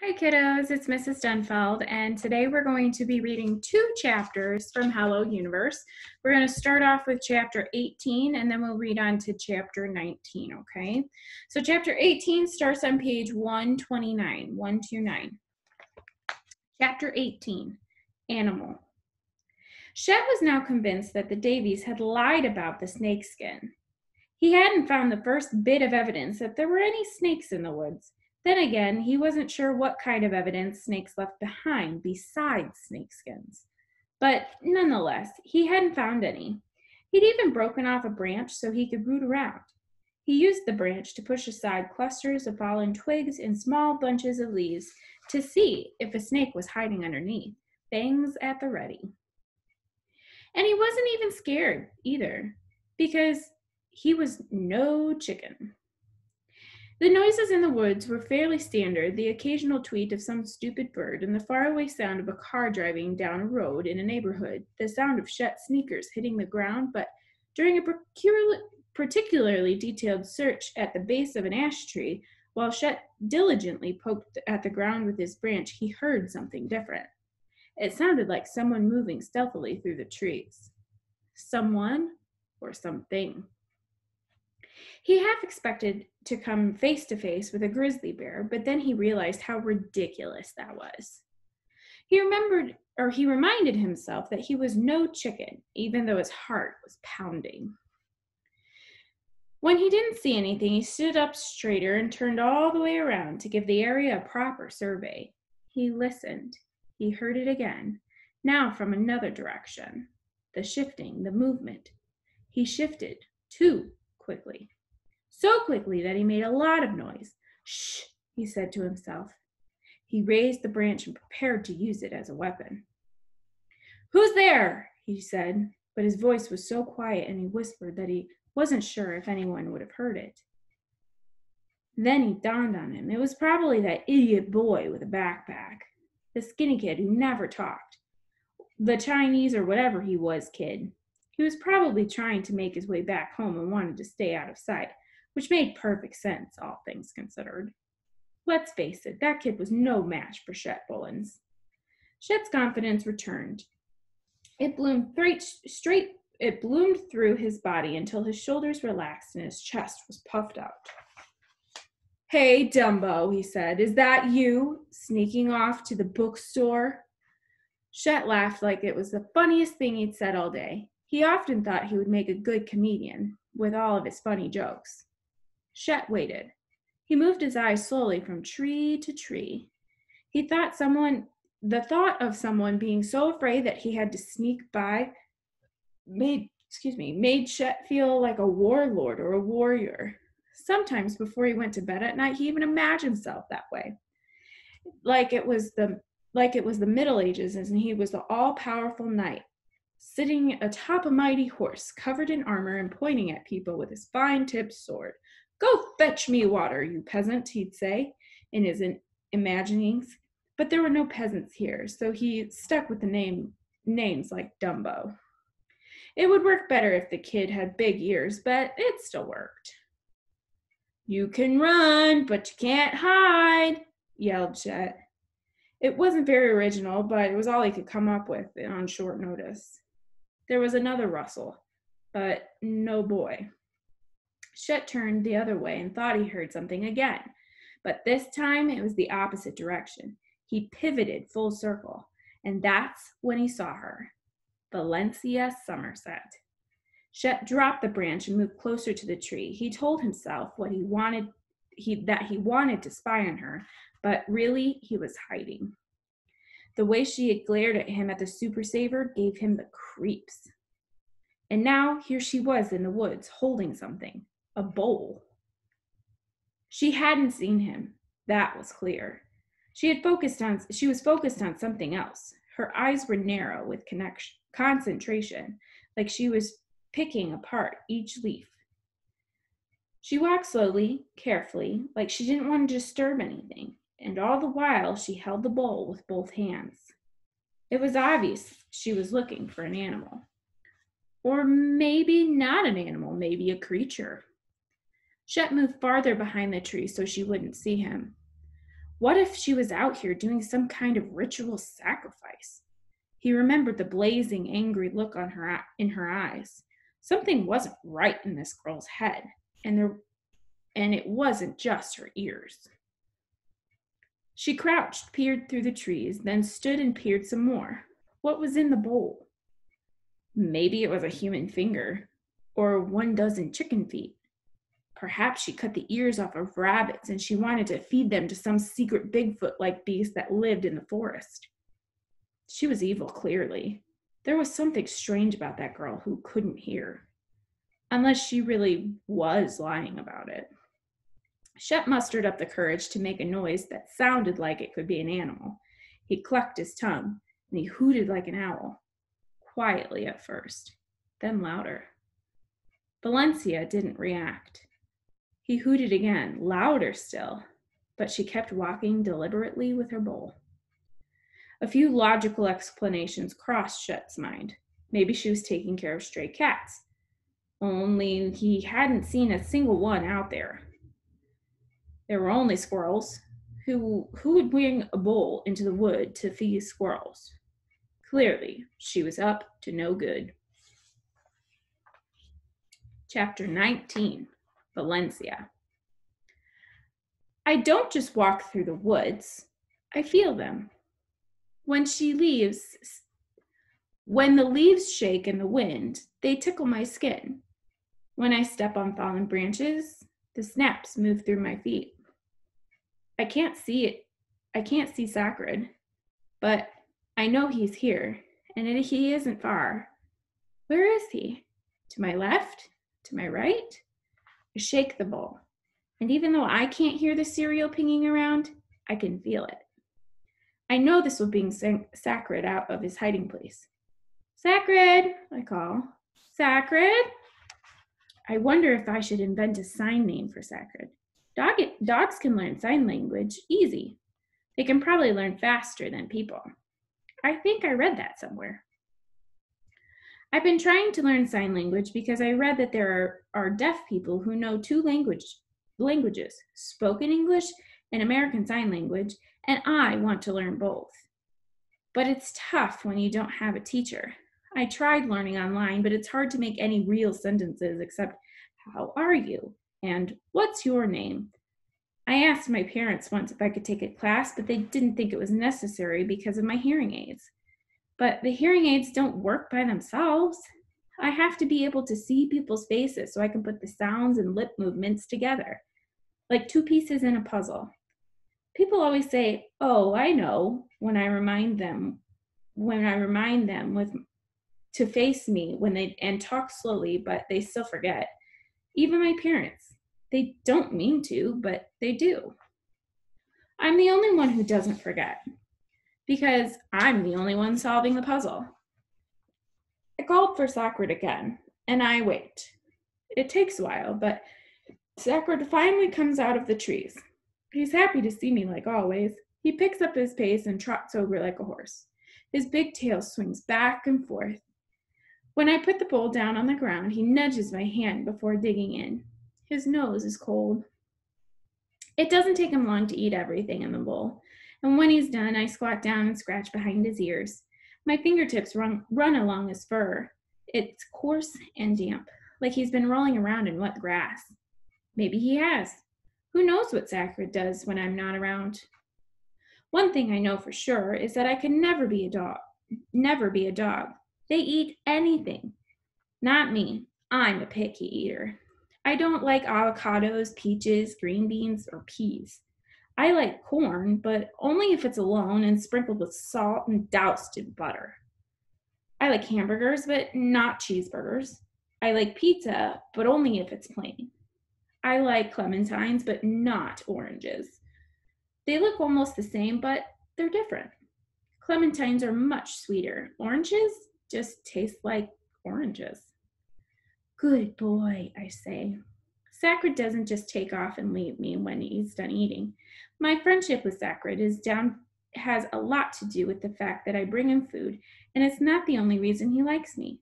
Hi kiddos, it's Mrs. Dunfeld, and today we're going to be reading 2 chapters from Hello Universe. We're going to start off with chapter 18 and then we'll read on to chapter 19, okay? So chapter 18 starts on page 129, 129. Chapter 18, Animal. Chet was now convinced that the Davies had lied about the snakeskin. He hadn't found the first bit of evidence that there were any snakes in the woods. Then again, he wasn't sure what kind of evidence snakes left behind besides snakeskins. But nonetheless, he hadn't found any. He'd even broken off a branch so he could root around. He used the branch to push aside clusters of fallen twigs and small bunches of leaves to see if a snake was hiding underneath, fangs at the ready. And he wasn't even scared either, because he was no chicken. The noises in the woods were fairly standard, the occasional tweet of some stupid bird, and the faraway sound of a car driving down a road in a neighborhood, the sound of Chet's sneakers hitting the ground, but during a particularly detailed search at the base of an ash tree, while Chet diligently poked at the ground with his branch, he heard something different. It sounded like someone moving stealthily through the trees. Someone or something. He half expected to come face to face with a grizzly bear, but then he realized how ridiculous that was. He reminded himself that he was no chicken, even though his heart was pounding. When he didn't see anything, he stood up straighter and turned all the way around to give the area a proper survey. He listened. He heard it again, now from another direction. The shifting, the movement. He shifted, too quickly. So quickly that he made a lot of noise. Shh, he said to himself. He raised the branch and prepared to use it as a weapon. Who's there? He said, but his voice was so quiet and he whispered that he wasn't sure if anyone would have heard it. Then it dawned on him. It was probably that idiot boy with a backpack, the skinny kid who never talked, the Chinese or whatever he was kid. He was probably trying to make his way back home and wanted to stay out of sight, which made perfect sense, all things considered. Let's face it, that kid was no match for Chet Bullens. Chet's confidence returned. It bloomed through his body until his shoulders relaxed and his chest was puffed out. Hey, Dumbo, he said, is that you sneaking off to the bookstore? Chet laughed like it was the funniest thing he'd said all day. He often thought he would make a good comedian with all of his funny jokes. Chet waited. He moved his eyes slowly from tree to tree. The thought of someone being so afraid that he had to sneak by made Chet feel like a warlord or a warrior. Sometimes before he went to bed at night, he even imagined himself that way. Like it was the Middle Ages and he was the all-powerful knight, sitting atop a mighty horse, covered in armor and pointing at people with his fine-tipped sword. Go fetch me water, you peasant, he'd say in his imaginings. But there were no peasants here, so he stuck with the names like Dumbo. It would work better if the kid had big ears, but it still worked. You can run, but you can't hide, yelled Chet. It wasn't very original, but it was all he could come up with on short notice. There was another rustle, but no boy. Chet turned the other way and thought he heard something again, but this time it was the opposite direction. He pivoted full circle, and that's when he saw her. Valencia, Somerset. Chet dropped the branch and moved closer to the tree. He told himself that he wanted to spy on her, but really he was hiding. The way she had glared at him at the Super Saver gave him the creeps. And now here she was in the woods holding something. A bowl. She hadn't seen him. That was clear. She was focused on something else. Her eyes were narrow with concentration, like she was picking apart each leaf. She walked slowly, carefully, like she didn't want to disturb anything, and all the while she held the bowl with both hands. It was obvious she was looking for an animal. Or maybe not an animal, maybe a creature. Chet moved farther behind the tree so she wouldn't see him. What if she was out here doing some kind of ritual sacrifice? He remembered the blazing, angry look in her eyes. Something wasn't right in this girl's head, and it wasn't just her ears. She crouched, peered through the trees, then stood and peered some more. What was in the bowl? Maybe it was a human finger, or 12 chicken feet. Perhaps she cut the ears off of rabbits and she wanted to feed them to some secret Bigfoot-like beast that lived in the forest. She was evil, clearly. There was something strange about that girl who couldn't hear. Unless she really was lying about it. Shep mustered up the courage to make a noise that sounded like it could be an animal. He clucked his tongue, and he hooted like an owl. Quietly at first, then louder. Valencia didn't react. He hooted again, louder still, but she kept walking deliberately with her bowl. A few logical explanations crossed Shep's mind. Maybe she was taking care of stray cats. Only he hadn't seen a single one out there. There were only squirrels. Who would bring a bowl into the wood to feed squirrels? Clearly, she was up to no good. Chapter 19, Valencia. I don't just walk through the woods. I feel them. When the leaves shake in the wind, they tickle my skin. When I step on fallen branches, the snaps move through my feet. I can't see it. I can't see Sacred, but I know he's here, and he isn't far. Where is he? To my left? To my right? I shake the bowl, and even though I can't hear the cereal pinging around, I can feel it. I know this will bring Sacred out of his hiding place. Sacred, I call. Sacred? I wonder if I should invent a sign name for Sacred. Dogs can learn sign language easy. They can probably learn faster than people. I think I read that somewhere. I've been trying to learn sign language because I read that there are deaf people who know two languages, spoken English and American Sign Language, and I want to learn both. But it's tough when you don't have a teacher. I tried learning online, but it's hard to make any real sentences except, how are you? And what's your name? I asked my parents once if I could take a class, but they didn't think it was necessary because of my hearing aids. But the hearing aids don't work by themselves. I have to be able to see people's faces so I can put the sounds and lip movements together, like two pieces in a puzzle. People always say, "Oh, I know," when I remind them to face me and talk slowly, but they still forget. Even my parents. They don't mean to, but they do. I'm the only one who doesn't forget, because I'm the only one solving the puzzle. I called for Sacred again, and I wait. It takes a while, but Sacred finally comes out of the trees. He's happy to see me like always. He picks up his pace and trots over like a horse. His big tail swings back and forth. When I put the bowl down on the ground, he nudges my hand before digging in. His nose is cold. It doesn't take him long to eat everything in the bowl, and when he's done, I squat down and scratch behind his ears. My fingertips run along his fur. It's coarse and damp, like he's been rolling around in wet grass. Maybe he has. Who knows what Sacred does when I'm not around? One thing I know for sure is that I can never be a dog. Never be a dog. They eat anything. Not me. I'm a picky eater. I don't like avocados, peaches, green beans, or peas. I like corn, but only if it's alone and sprinkled with salt and doused in butter. I like hamburgers, but not cheeseburgers. I like pizza, but only if it's plain. I like clementines, but not oranges. They look almost the same, but they're different. Clementines are much sweeter. Oranges just taste like oranges. Good boy, I say. Sacred doesn't just take off and leave me when he's done eating. My friendship with Sacred has a lot to do with the fact that I bring him food, and it's not the only reason he likes me.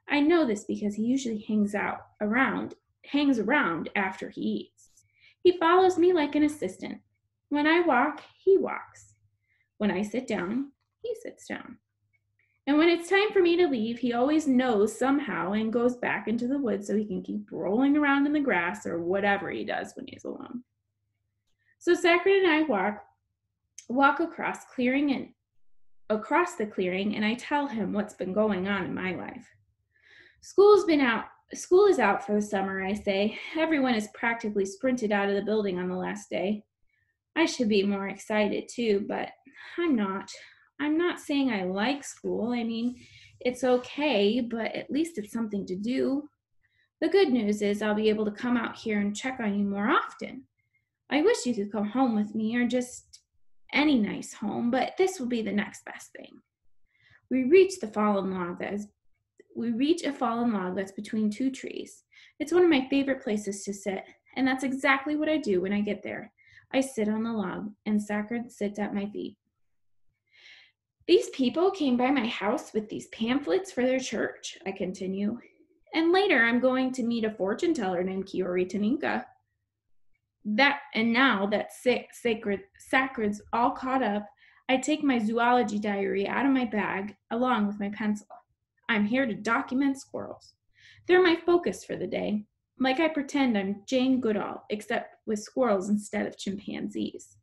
I know this because he usually hangs around after he eats. He follows me like an assistant. When I walk, he walks. When I sit down, he sits down. And when it's time for me to leave, he always knows somehow and goes back into the woods so he can keep rolling around in the grass or whatever he does when he's alone. So Sacred and I walk across the clearing, and I tell him what's been going on in my life. School is out for the summer, I say. Everyone is practically sprinted out of the building on the last day. I should be more excited too, but I'm not. I'm not saying I like school. I mean, it's okay, but at least it's something to do. The good news is I'll be able to come out here and check on you more often. I wish you could come home with me, or just any nice home, but this will be the next best thing. We reach a fallen log that's between two trees. It's one of my favorite places to sit, and that's exactly what I do when I get there. I sit on the log, and Sacred sits at my feet. These people came by my house with these pamphlets for their church, I continue. And later I'm going to meet a fortune teller named Kiori Taninka. Now that Sacred's all caught up, I take my zoology diary out of my bag along with my pencil. I'm here to document squirrels. They're my focus for the day, like I pretend I'm Jane Goodall, except with squirrels instead of chimpanzees.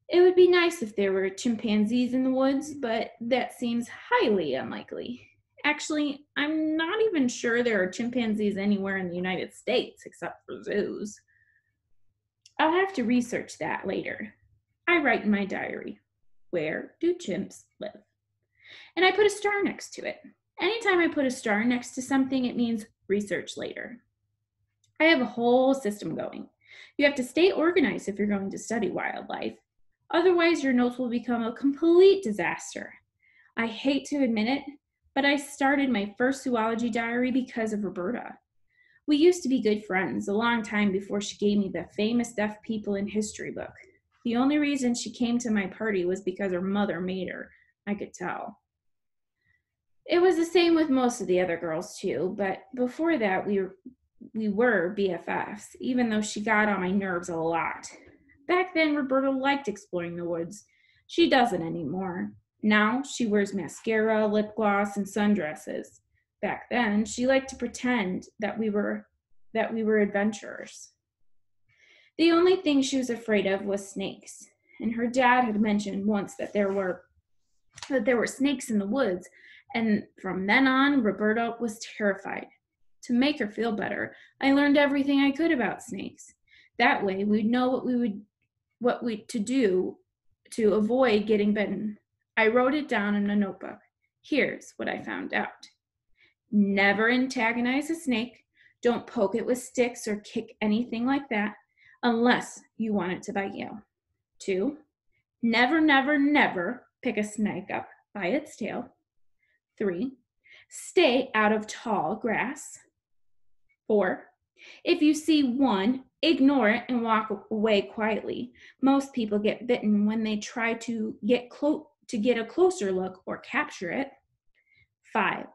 It would be nice if there were chimpanzees in the woods, but that seems highly unlikely. Actually, I'm not even sure there are chimpanzees anywhere in the United States except for zoos. I'll have to research that later. I write in my diary, where do chimps live? And I put a star next to it. Anytime I put a star next to something, it means research later. I have a whole system going. You have to stay organized if you're going to study wildlife. Otherwise, your notes will become a complete disaster. I hate to admit it, but I started my first zoology diary because of Roberta. We used to be good friends a long time before she gave me the famous deaf people in history book. The only reason she came to my party was because her mother made her. I could tell. It was the same with most of the other girls too, but before that we were BFFs, even though she got on my nerves a lot. Back then, Roberta liked exploring the woods. She doesn't anymore. Now she wears mascara, lip gloss, and sundresses. Back then, she liked to pretend that we were adventurers. The only thing she was afraid of was snakes, and her dad had mentioned once that there were snakes in the woods, and from then on, Roberta was terrified. To make her feel better, I learned everything I could about snakes. That way, we'd know what to do to avoid getting bitten. I wrote it down in a notebook. Here's what I found out. Never antagonize a snake. Don't poke it with sticks or kick anything like that unless you want it to bite you. 2, never, never, never pick a snake up by its tail. 3, stay out of tall grass. 4, if you see one, ignore it and walk away quietly. Most people get bitten when they try to get a closer look or capture it. 5,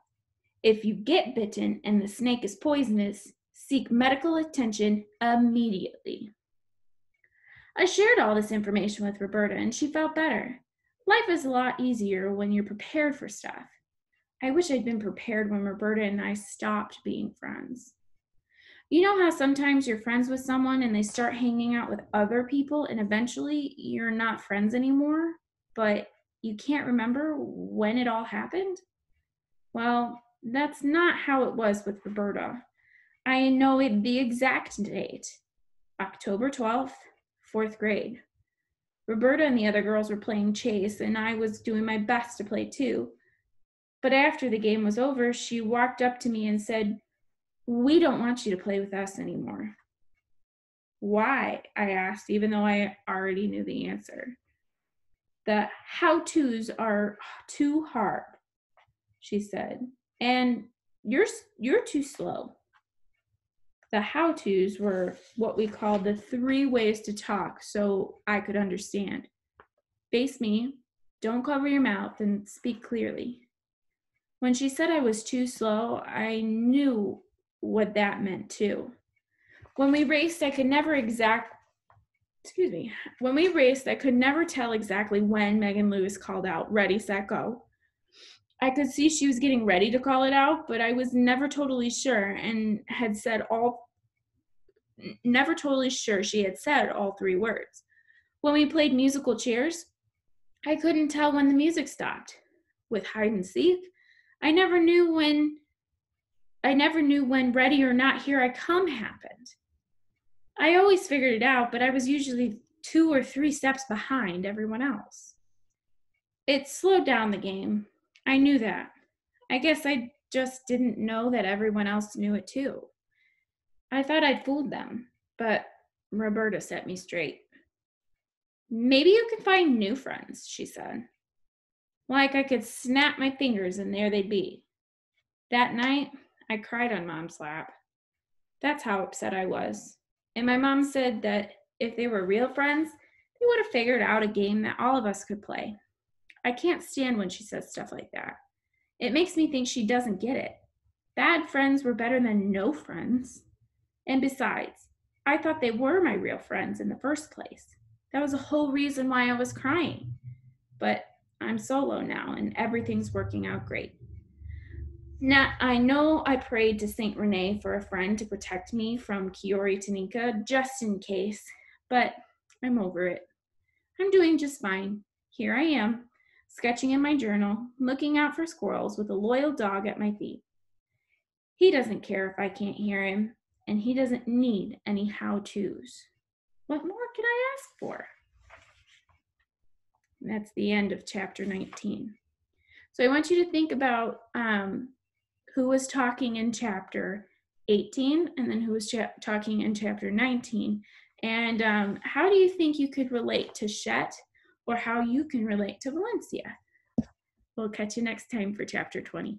if you get bitten and the snake is poisonous, seek medical attention immediately. I shared all this information with Roberta and she felt better. Life is a lot easier when you're prepared for stuff. I wish I'd been prepared when Roberta and I stopped being friends. You know how sometimes you're friends with someone and they start hanging out with other people and eventually you're not friends anymore, but you can't remember when it all happened? Well, that's not how it was with Roberta. I know the exact date, October 12th, 4th grade. Roberta and the other girls were playing chase and I was doing my best to play too. But after the game was over, she walked up to me and said, "We don't want you to play with us anymore." Why? I asked, even though I already knew the answer. "The how-tos are too hard," she said, "and you're too slow." The how-tos were what we called the 3 ways to talk so I could understand. Face me, don't cover your mouth, and speak clearly. When she said I was too slow, I knew what that meant too. When we raced, I could never exact excuse me, when we raced, I could never tell exactly when Megan Lewis called out, ready, set, go. I could see she was getting ready to call it out, but I was never totally sure and had said never totally sure she had said all three words. When we played musical chairs, I couldn't tell when the music stopped. With hide and seek, I never knew when ready or not, here I come happened. I always figured it out, but I was usually 2 or 3 steps behind everyone else. It slowed down the game. I knew that. I guess I just didn't know that everyone else knew it too. I thought I'd fooled them, but Roberta set me straight. Maybe you can find new friends, she said. Like I could snap my fingers and there they'd be. That night, I cried on Mom's lap. That's how upset I was. And my mom said that if they were real friends, they would have figured out a game that all of us could play. I can't stand when she says stuff like that. It makes me think she doesn't get it. Bad friends were better than no friends. And besides, I thought they were my real friends in the first place. That was the whole reason why I was crying. But I'm solo now and everything's working out great. Now, I know I prayed to St. Rene for a friend to protect me from Kiori Tanika just in case, but I'm over it. I'm doing just fine. Here I am, sketching in my journal, looking out for squirrels with a loyal dog at my feet. He doesn't care if I can't hear him, and he doesn't need any how-tos. What more can I ask for? And that's the end of chapter 19. So I want you to think about who was talking in chapter 18 and then who was talking in chapter 19. And how do you think you could relate to Ch18 or how you can relate to Valencia? We'll catch you next time for chapter 20.